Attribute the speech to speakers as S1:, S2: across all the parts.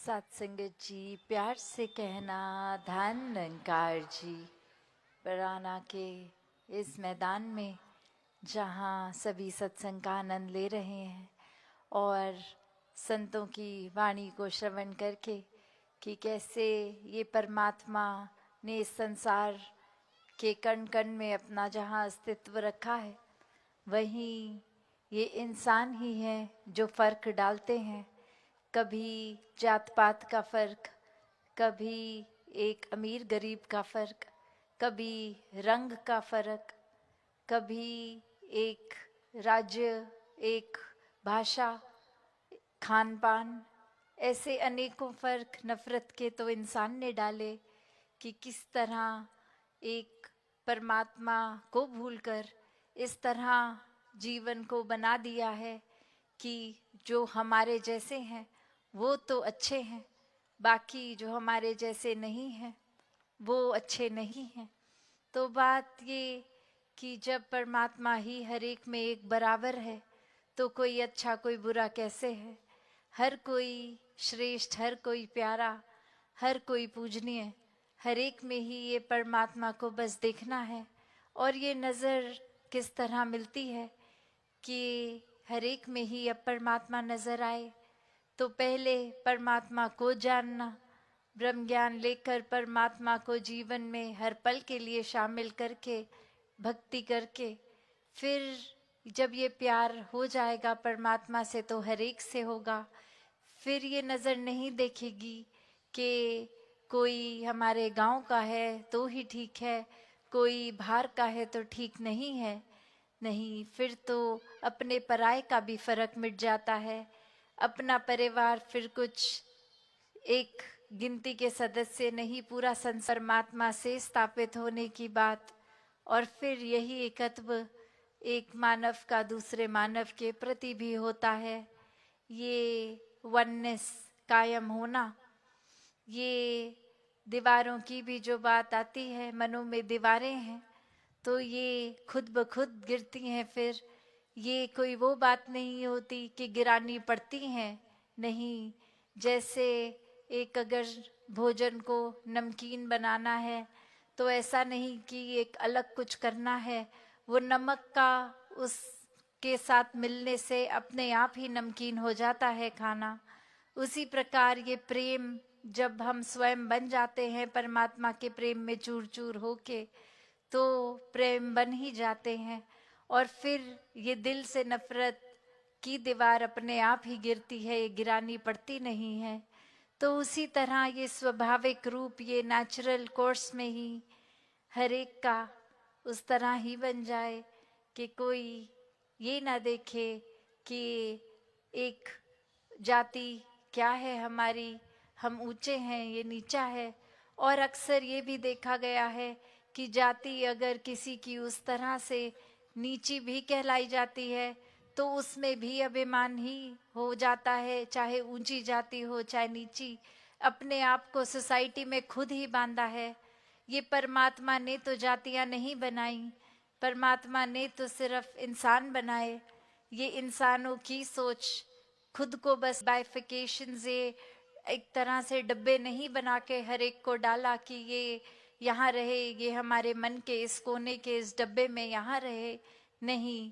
S1: सत्संगत जी, प्यार से कहना धन निरंकार जी। बराना के इस मैदान में जहाँ सभी सत्संग का आनंद ले रहे हैं और संतों की वाणी को श्रवण करके कि कैसे ये परमात्मा ने इस संसार के कण कण में अपना जहाँ अस्तित्व रखा है, वहीं ये इंसान ही हैं जो फ़र्क डालते हैं। कभी जात पात का फ़र्क, कभी एक अमीर गरीब का फ़र्क, कभी रंग का फ़र्क, कभी एक राज्य, एक भाषा, खान पान, ऐसे अनेकों फ़र्क नफ़रत के तो इंसान ने डाले कि किस तरह एक परमात्मा को भूलकर इस तरह जीवन को बना दिया है कि जो हमारे जैसे हैं वो तो अच्छे हैं, बाकी जो हमारे जैसे नहीं हैं वो अच्छे नहीं हैं। तो बात ये कि जब परमात्मा ही हर एक में एक बराबर है तो कोई अच्छा कोई बुरा कैसे है। हर कोई श्रेष्ठ, हर कोई प्यारा, हर कोई पूजनीय, हर एक में ही ये परमात्मा को बस देखना है। और ये नज़र किस तरह मिलती है कि हर एक में ही अब परमात्मा नज़र आए। तो पहले परमात्मा को जानना, ब्रह्म ज्ञान लेकर परमात्मा को जीवन में हर पल के लिए शामिल करके भक्ति करके, फिर जब ये प्यार हो जाएगा परमात्मा से तो हर एक से होगा। फिर ये नज़र नहीं देखेगी कि कोई हमारे गांव का है तो ही ठीक है, कोई बाहर का है तो ठीक नहीं है। नहीं, फिर तो अपने पराये का भी फ़र्क मिट जाता है। अपना परिवार फिर कुछ एक गिनती के सदस्य नहीं, पूरा संसार परमात्मा से स्थापित होने की बात। और फिर यही एकत्व एक मानव का दूसरे मानव के प्रति भी होता है। ये वननेस कायम होना, ये दीवारों की भी जो बात आती है, मनों में दीवारें हैं तो ये खुद ब खुद गिरती हैं। फिर ये कोई वो बात नहीं होती कि गिरानी पड़ती हैं, नहीं। जैसे एक अगर भोजन को नमकीन बनाना है तो ऐसा नहीं कि एक अलग कुछ करना है, वो नमक का उसके साथ मिलने से अपने आप ही नमकीन हो जाता है खाना। उसी प्रकार ये प्रेम जब हम स्वयं बन जाते हैं परमात्मा के प्रेम में चूर चूर होके, तो प्रेम बन ही जाते हैं। और फिर ये दिल से नफरत की दीवार अपने आप ही गिरती है, ये गिरानी पड़ती नहीं है। तो उसी तरह ये स्वाभाविक रूप, ये नेचुरल कोर्स में ही हर एक का उस तरह ही बन जाए कि कोई ये ना देखे कि एक जाति क्या है हमारी, हम ऊंचे हैं ये नीचा है। और अक्सर ये भी देखा गया है कि जाति अगर किसी की उस तरह से नीची भी कहलाई जाती है तो उसमें भी अभिमान ही हो जाता है, चाहे ऊंची जाति हो चाहे नीची। अपने आप को सोसाइटी में खुद ही बांधा है। ये परमात्मा ने तो जातियां नहीं बनाई, परमात्मा ने तो सिर्फ इंसान बनाए। ये इंसानों की सोच खुद को बस बाइफिकेशन से एक तरह से डब्बे नहीं बना के हर एक को डाला कि ये यहाँ रहे, ये हमारे मन के इस कोने के इस डब्बे में यहाँ रहे। नहीं,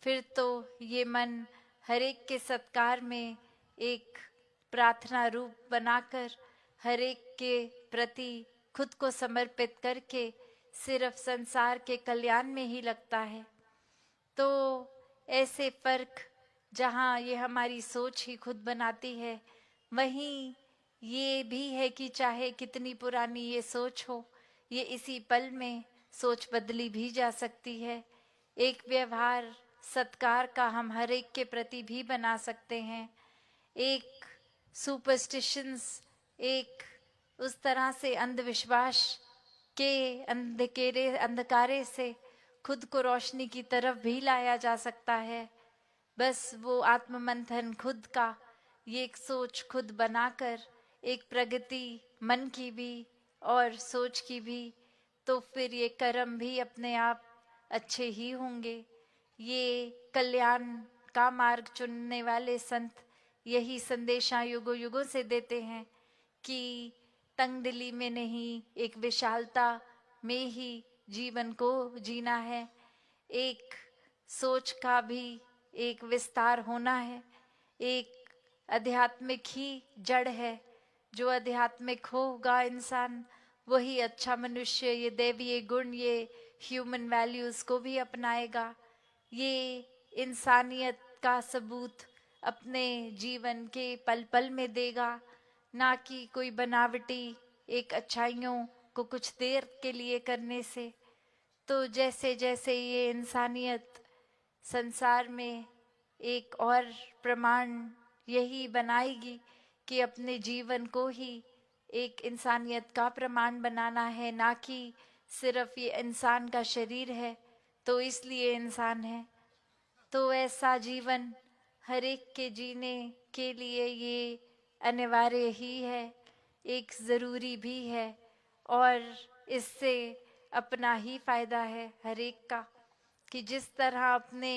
S1: फिर तो ये मन हर एक के सत्कार में एक प्रार्थना रूप बनाकर हर एक के प्रति खुद को समर्पित करके सिर्फ संसार के कल्याण में ही लगता है। तो ऐसे फर्क जहाँ ये हमारी सोच ही खुद बनाती है, वहीं ये भी है कि चाहे कितनी पुरानी ये सोच हो, ये इसी पल में सोच बदली भी जा सकती है। एक व्यवहार सत्कार का हम हर एक के प्रति भी बना सकते हैं। एक सुपरस्टिशंस, एक उस तरह से अंधविश्वास के अंधकारे से खुद को रोशनी की तरफ भी लाया जा सकता है। बस वो आत्ममंथन खुद का, ये एक सोच खुद बनाकर एक प्रगति मन की भी और सोच की भी, तो फिर ये कर्म भी अपने आप अच्छे ही होंगे। ये कल्याण का मार्ग चुनने वाले संत यही संदेशा युगों युगों से देते हैं कि तंगदिली में नहीं, एक विशालता में ही जीवन को जीना है। एक सोच का भी एक विस्तार होना है। एक आध्यात्मिक ही जड़ है। जो आध्यात्मिक होगा इंसान, वही अच्छा मनुष्य, ये दैवीय गुण, ये ह्यूमन वैल्यूज को भी अपनाएगा। ये इंसानियत का सबूत अपने जीवन के पल पल में देगा, ना कि कोई बनावटी एक अच्छाइयों को कुछ देर के लिए करने से। तो जैसे जैसे ये इंसानियत संसार में एक और प्रमाण यही बनाएगी कि अपने जीवन को ही एक इंसानियत का प्रमाण बनाना है, ना कि सिर्फ ये इंसान का शरीर है तो इसलिए इंसान है। तो ऐसा जीवन हर एक के जीने के लिए ये अनिवार्य ही है, एक ज़रूरी भी है, और इससे अपना ही फायदा है हर एक का, कि जिस तरह अपने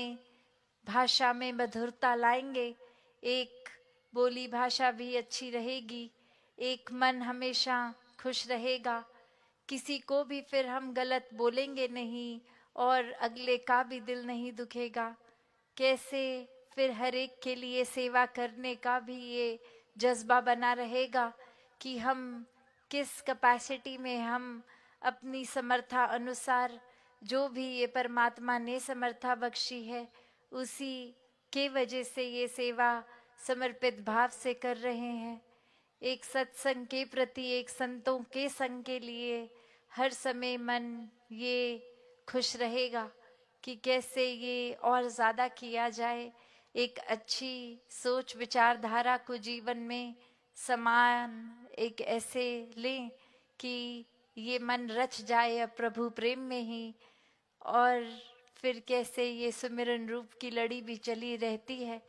S1: भाषा में मधुरता लाएंगे, एक बोली भाषा भी अच्छी रहेगी, एक मन हमेशा खुश रहेगा, किसी को भी फिर हम गलत बोलेंगे नहीं और अगले का भी दिल नहीं दुखेगा। कैसे फिर हर एक के लिए सेवा करने का भी ये जज्बा बना रहेगा कि हम किस कैपेसिटी में हम अपनी समर्था अनुसार जो भी ये परमात्मा ने समर्था बख्शी है उसी के वजह से ये सेवा समर्पित भाव से कर रहे हैं। एक सत्संग के प्रति, एक संतों के संग के लिए हर समय मन ये खुश रहेगा कि कैसे ये और ज़्यादा किया जाए, एक अच्छी सोच विचारधारा को जीवन में समान एक ऐसे लें कि ये मन रच जाए अब प्रभु प्रेम में ही। और फिर कैसे ये सुमिरन रूप की लड़ी भी चली रहती है,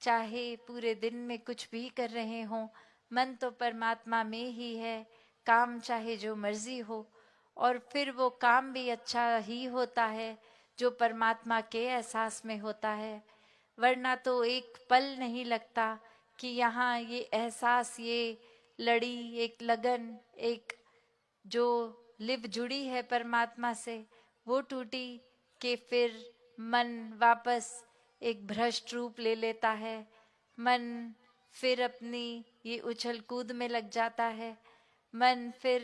S1: चाहे पूरे दिन में कुछ भी कर रहे हों, मन तो परमात्मा में ही है, काम चाहे जो मर्जी हो, और फिर वो काम भी अच्छा ही होता है जो परमात्मा के एहसास में होता है। वरना तो एक पल नहीं लगता कि यहाँ ये एहसास, ये लड़ी, एक लगन, एक जो लिव जुड़ी है परमात्मा से, वो टूटी कि फिर मन वापस एक भ्रष्ट रूप ले लेता है। मन फिर अपनी ये उछल कूद में लग जाता है। मन फिर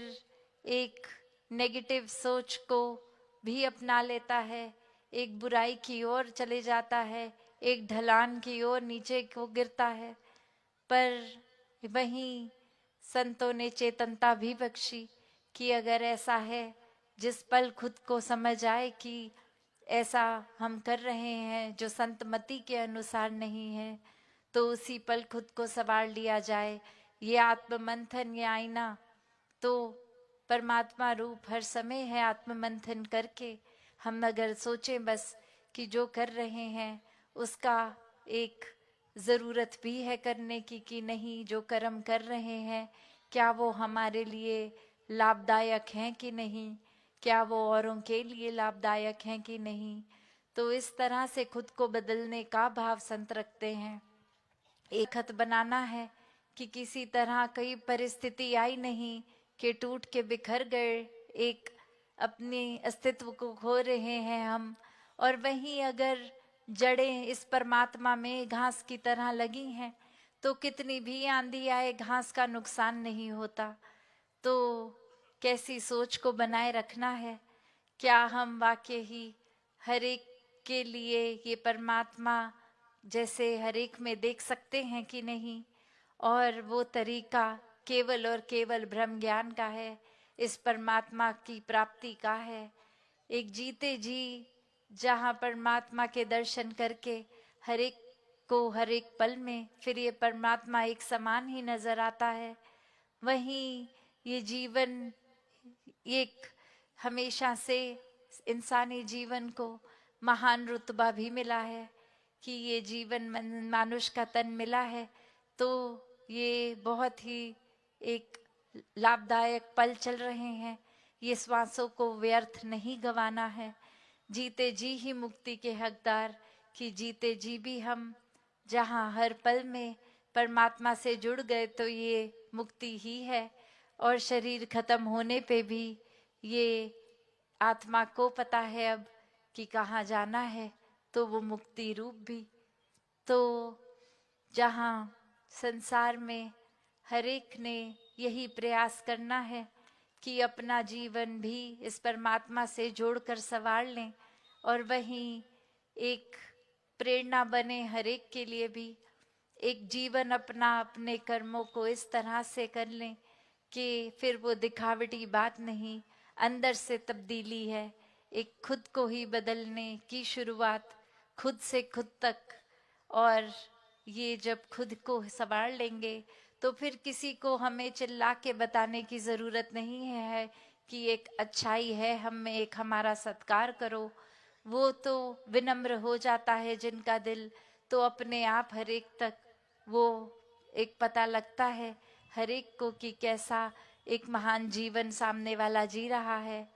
S1: एक नेगेटिव सोच को भी अपना लेता है, एक बुराई की ओर चले जाता है, एक ढलान की ओर नीचे को गिरता है। पर वहीं संतों ने चेतनता भी बख्शी कि अगर ऐसा है, जिस पल खुद को समझ आए कि ऐसा हम कर रहे हैं जो संतमति के अनुसार नहीं है, तो उसी पल खुद को संवार लिया जाए। ये आत्ममंथन, ये आईना तो परमात्मा रूप हर समय है। आत्ममंथन करके हम अगर सोचें बस कि जो कर रहे हैं उसका एक ज़रूरत भी है करने की कि नहीं, जो कर्म कर रहे हैं क्या वो हमारे लिए लाभदायक हैं कि नहीं, क्या वो औरों के लिए लाभदायक हैं कि नहीं। तो इस तरह से खुद को बदलने का भाव संत रखते हैं। एक खत बनाना है कि किसी तरह कई परिस्थिति आई नहीं कि टूट के बिखर गए, एक अपने अस्तित्व को खो रहे हैं हम, और वहीं अगर जड़ें इस परमात्मा में घास की तरह लगी हैं तो कितनी भी आंधी आए घास का नुकसान नहीं होता। तो कैसी सोच को बनाए रखना है, क्या हम वाकई ही हर एक के लिए ये परमात्मा जैसे हर एक में देख सकते हैं कि नहीं, और वो तरीका केवल और केवल ब्रह्म ज्ञान का है, इस परमात्मा की प्राप्ति का है। एक जीते जी जहाँ परमात्मा के दर्शन करके हर एक को हर एक पल में फिर ये परमात्मा एक समान ही नजर आता है, वहीं ये जीवन एक हमेशा से इंसानी जीवन को महान रुतबा भी मिला है कि ये जीवन मानुष का तन मिला है, तो ये बहुत ही एक लाभदायक पल चल रहे हैं। ये श्वासों को व्यर्थ नहीं गंवाना है, जीते जी ही मुक्ति के हकदार, कि जीते जी भी हम जहाँ हर पल में परमात्मा से जुड़ गए तो ये मुक्ति ही है। और शरीर खत्म होने पे भी ये आत्मा को पता है अब कि कहाँ जाना है, तो वो मुक्ति रूप भी। तो जहाँ संसार में हर एक ने यही प्रयास करना है कि अपना जीवन भी इस परमात्मा से जोड़कर संवार लें, और वहीं एक प्रेरणा बने हर एक के लिए भी, एक जीवन अपना अपने कर्मों को इस तरह से कर लें कि फिर वो दिखावटी बात नहीं, अंदर से तब्दीली है। एक खुद को ही बदलने की शुरुआत खुद से खुद तक। और ये जब खुद को संभाल लेंगे तो फिर किसी को हमें चिल्ला के बताने की ज़रूरत नहीं है कि एक अच्छाई है हम में, एक हमारा सत्कार करो। वो तो विनम्र हो जाता है जिनका दिल, तो अपने आप हर एक तक वो एक पता लगता है हर एक को कि कैसा एक महान जीवन सामने वाला जी रहा है।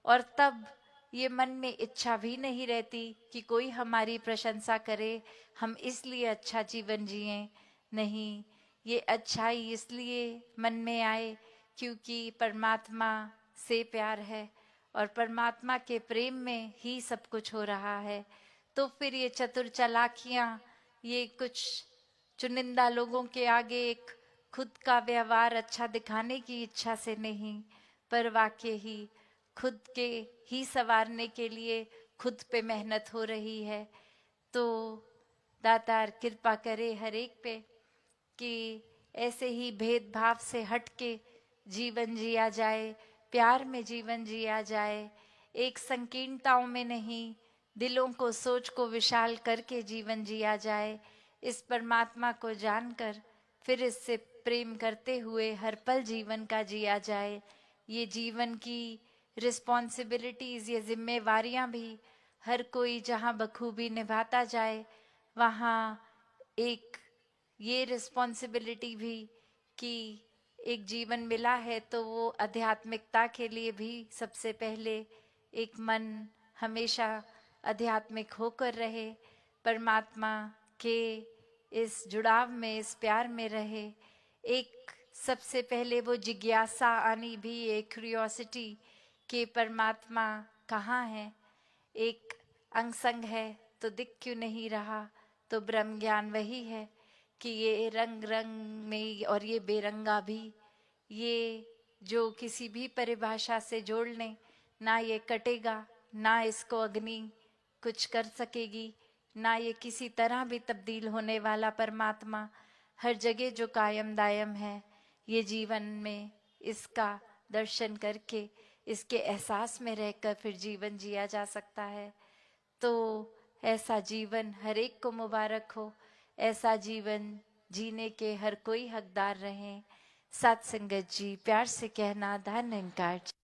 S1: और तब ये मन में इच्छा भी नहीं रहती कि कोई हमारी प्रशंसा करे, हम इसलिए अच्छा जीवन जिएं। नहीं, ये अच्छाई इसलिए मन में आए क्योंकि परमात्मा से प्यार है और परमात्मा के प्रेम में ही सब कुछ हो रहा है। तो फिर ये चतुर चालाकियाँ, ये कुछ चुनिंदा लोगों के आगे एक खुद का व्यवहार अच्छा दिखाने की इच्छा से नहीं, पर वाकई ही खुद के ही संवारने के लिए खुद पे मेहनत हो रही है। तो दातार कृपा करे हर एक पे कि ऐसे ही भेदभाव से हट के जीवन जिया जाए, प्यार में जीवन जिया जाए, एक संकीर्णताओं में नहीं, दिलों को सोच को विशाल करके जीवन जिया जाए। इस परमात्मा को जानकर फिर इससे प्रेम करते हुए हर पल जीवन का जिया जाए। ये जीवन की रिस्पॉन्सिबिलिटीज़, ये जिम्मेवारियां भी हर कोई जहाँ बखूबी निभाता जाए, वहाँ एक ये रिस्पॉन्सिबिलिटी भी कि एक जीवन मिला है तो वो आध्यात्मिकता के लिए भी सबसे पहले एक मन हमेशा आध्यात्मिक होकर रहे, परमात्मा के इस जुड़ाव में, इस प्यार में रहे। एक सबसे पहले वो जिज्ञासा आनी भी, एक क्यूरियोसिटी कि परमात्मा कहाँ है। एक अंग संग है तो दिख क्यों नहीं रहा, तो ब्रह्म ज्ञान वही है कि ये रंग रंग में और ये बेरंगा भी, ये जो किसी भी परिभाषा से जोड़ लें ना ये कटेगा, ना इसको अग्नि कुछ कर सकेगी, ना ये किसी तरह भी तब्दील होने वाला परमात्मा हर जगह जो कायम दायम है। ये जीवन में इसका दर्शन करके, इसके एहसास में रहकर फिर जीवन जिया जा सकता है। तो ऐसा जीवन हर एक को मुबारक हो, ऐसा जीवन जीने के हर कोई हकदार रहें। सत्संगत जी, प्यार से कहना, धन निरंकार।